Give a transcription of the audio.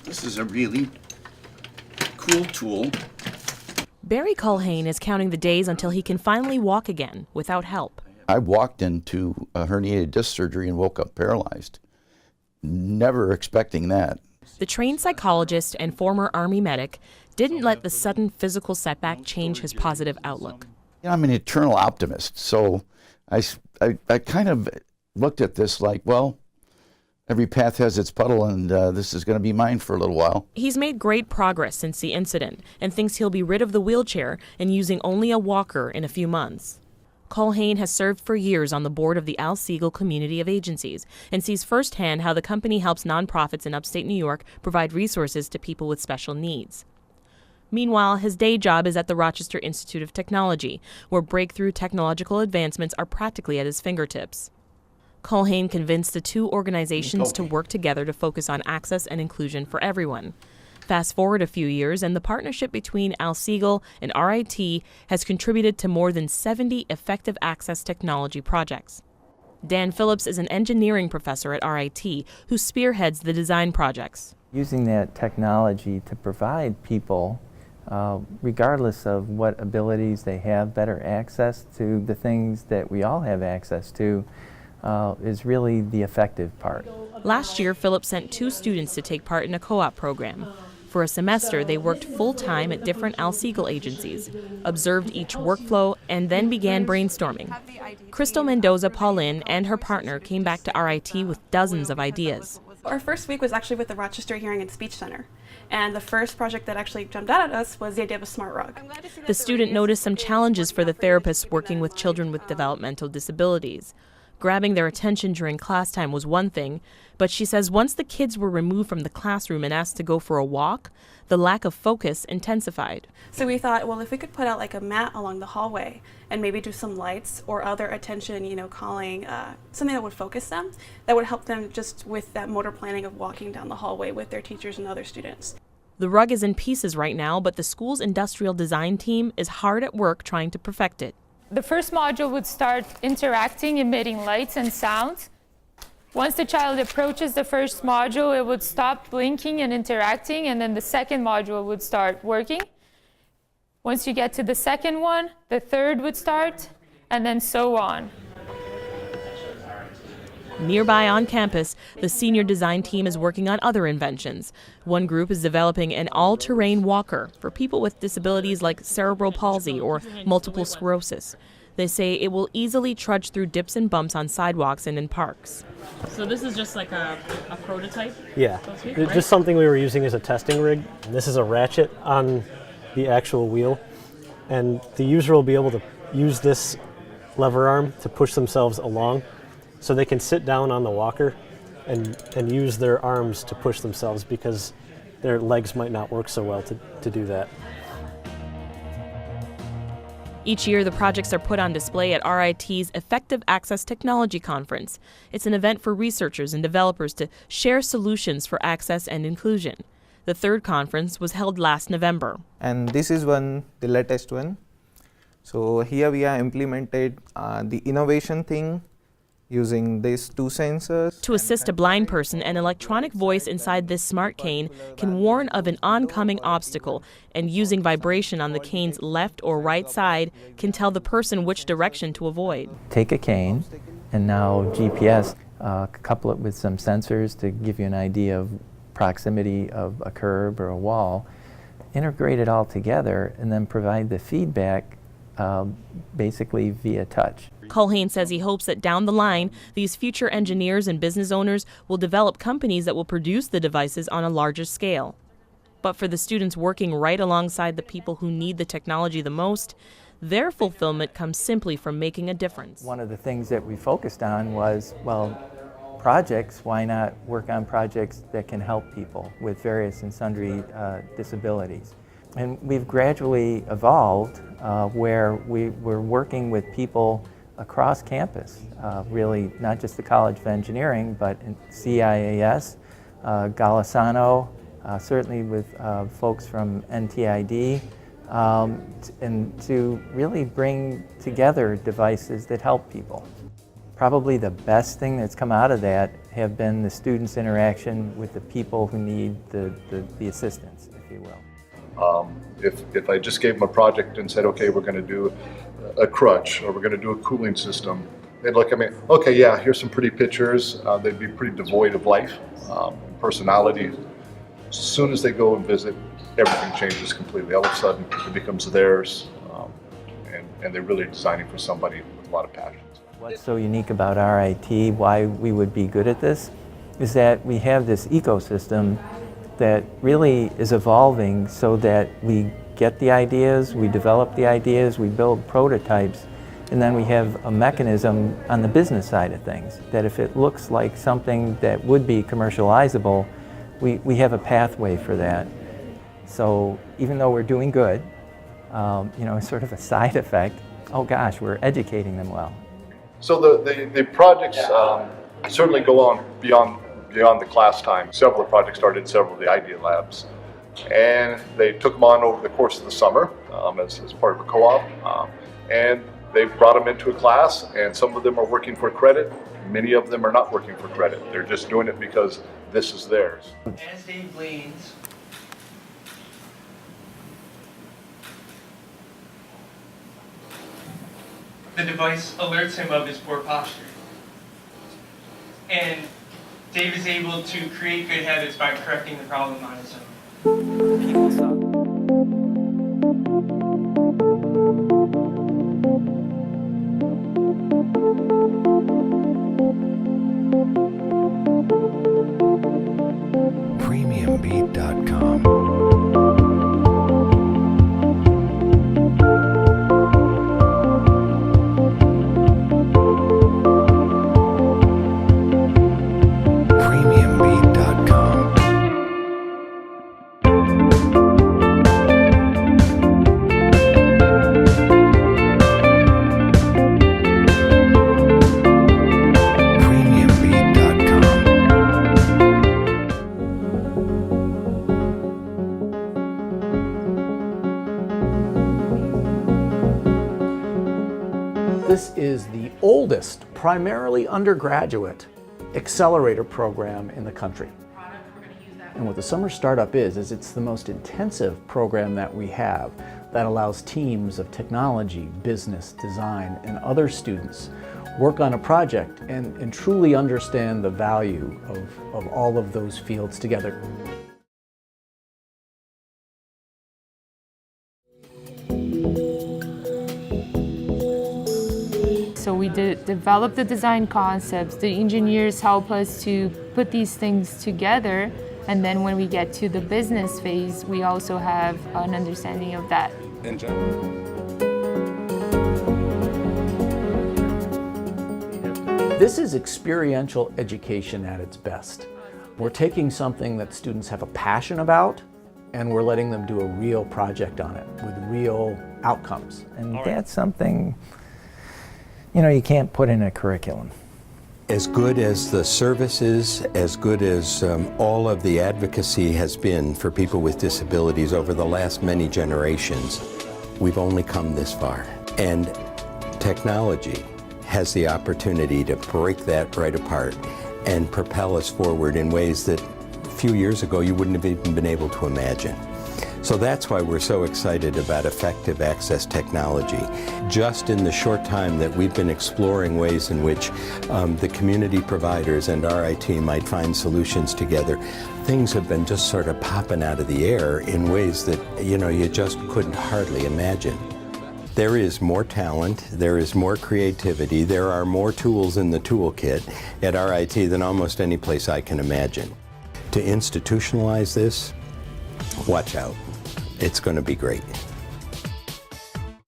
This is a really cool tool. Barry Culhane is counting the days until he can finally walk again without help. I walked into a herniated disc surgery and woke up paralyzed, never expecting that. The trained psychologist and former Army medic didn't let the sudden physical setback change his positive outlook. I'm an eternal optimist, so I kind of looked at this like, well, every path has its puddle, and this is going to be mine for a little while. He's made great progress since the incident and thinks he'll be rid of the wheelchair and using only a walker in a few months. Culhane has served for years on the board of the Al Siegel Community of Agencies and sees firsthand how the company helps nonprofits in upstate New York provide resources to people with special needs. Meanwhile, his day job is at the Rochester Institute of Technology, where breakthrough technological advancements are practically at his fingertips. Culhane convinced the two organizations to work together to focus on access and inclusion for everyone. Fast forward a few years, and the partnership between Al Siegel and RIT has contributed to more than 70 effective access technology projects. Dan Phillips is an engineering professor at RIT who spearheads the design projects. Using that technology to provide people, regardless of what abilities they have, better access to the things that we all have access to, is really the effective part. Last year, Phillips sent 2 students to take part in a co-op program. For a semester, they worked full-time at different Al Siegel agencies, observed each workflow, and then began brainstorming. Crystal Mendoza-Paulin and her partner came back to RIT with dozens of ideas. Our first week was actually with the Rochester Hearing and Speech Center, and the first project that actually jumped out at us was the idea of a smart rug. The student noticed some challenges for the therapists working with children with developmental disabilities. Grabbing their attention during class time was one thing, but she says once the kids were removed from the classroom and asked to go for a walk, the lack of focus intensified. So we thought, well, if we could put out like a mat along the hallway and maybe do some lights or other attention, calling, something that would focus them, that would help them just with that motor planning of walking down the hallway with their teachers and other students. The rug is in pieces right now, but the school's industrial design team is hard at work trying to perfect it. The first module would start interacting, emitting lights and sounds. Once the child approaches the first module, it would stop blinking and interacting, and then the second module would start working. Once you get to the second one, the third would start, and then so on. Nearby on campus, the senior design team is working on other inventions. One group is developing an all-terrain walker for people with disabilities like cerebral palsy or multiple sclerosis. They say it will easily trudge through dips and bumps on sidewalks and in parks. So this is just like a prototype? Yeah, so to speak, right? Just something we were using as a testing rig. And this is a ratchet on the actual wheel. And the user will be able to use this lever arm to push themselves along, so they can sit down on the walker and use their arms to push themselves because their legs might not work so well to do that. Each year, the projects are put on display at RIT's Effective Access Technology Conference. It's an event for researchers and developers to share solutions for access and inclusion. The third conference was held last November. And this is the latest one. So here we have implemented the innovation thing, using these 2 sensors. To assist a blind person, an electronic voice inside this smart cane can warn of an oncoming obstacle, and using vibration on the cane's left or right side can tell the person which direction to avoid. Take a cane and now GPS, couple it with some sensors to give you an idea of proximity of a curb or a wall, integrate it all together, and then provide the feedback basically via touch. Culhane says he hopes that down the line, these future engineers and business owners will develop companies that will produce the devices on a larger scale. But for the students working right alongside the people who need the technology the most, their fulfillment comes simply from making a difference. One of the things that we focused on was, well, projects, why not work on projects that can help people with various and sundry disabilities? And we've gradually evolved where we're working with people across campus, really not just the College of Engineering, but in CIAS, Golisano, certainly with folks from NTID, and to really bring together devices that help people. probably the best thing that's come out of that have been the students' interaction with the people who need the assistance, if you will. If I just gave them a project and said, okay, we're going to do a crutch or we're going to do a cooling system, they'd look at me, okay, yeah, here's some pretty pictures. They'd be pretty devoid of life, personality. As soon as they go and visit, everything changes completely. All of a sudden, it becomes theirs, and they're really designing for somebody with a lot of passion. What's so unique about RIT, why we would be good at this, is that we have this ecosystem that really is evolving so that we get the ideas, we develop the ideas, we build prototypes, and then we have a mechanism on the business side of things that if it looks like something that would be commercializable, we have a pathway for that. So even though we're doing good, it's sort of a side effect, oh gosh, we're educating them well. So the projects certainly go on beyond the class time. Several of the projects started in several of the idea labs, and they took them on over the course of the summer as part of a co-op, and they brought them into a class, and some of them are working for credit. Many of them are not working for credit. They're just doing it because this is theirs. As Dave leans, the device alerts him of his poor posture. And Dave is able to create good habits by correcting the problem on his own. People suck. PremiumBeat.com. This is the oldest, primarily undergraduate, accelerator program in the country. And what the Summer Startup is it's the most intensive program that we have that allows teams of technology, business, design, and other students work on a project and truly understand the value of all of those fields together. So we develop the design concepts, the engineers help us to put these things together, and then when we get to the business phase, we also have an understanding of that. This is experiential education at its best. We're taking something that students have a passion about, and we're letting them do a real project on it with real outcomes. And that's something you can't put in a curriculum. As good as the service is, as good as all of the advocacy has been for people with disabilities over the last many generations, we've only come this far. And technology has the opportunity to break that right apart and propel us forward in ways that a few years ago you wouldn't have even been able to imagine. So that's why we're so excited about effective access technology. Just in the short time that we've been exploring ways in which the community providers and RIT might find solutions together, things have been just sort of popping out of the air in ways that you just couldn't hardly imagine. There is more talent, there is more creativity, there are more tools in the toolkit at RIT than almost any place I can imagine. To institutionalize this, watch out. It's going to be great.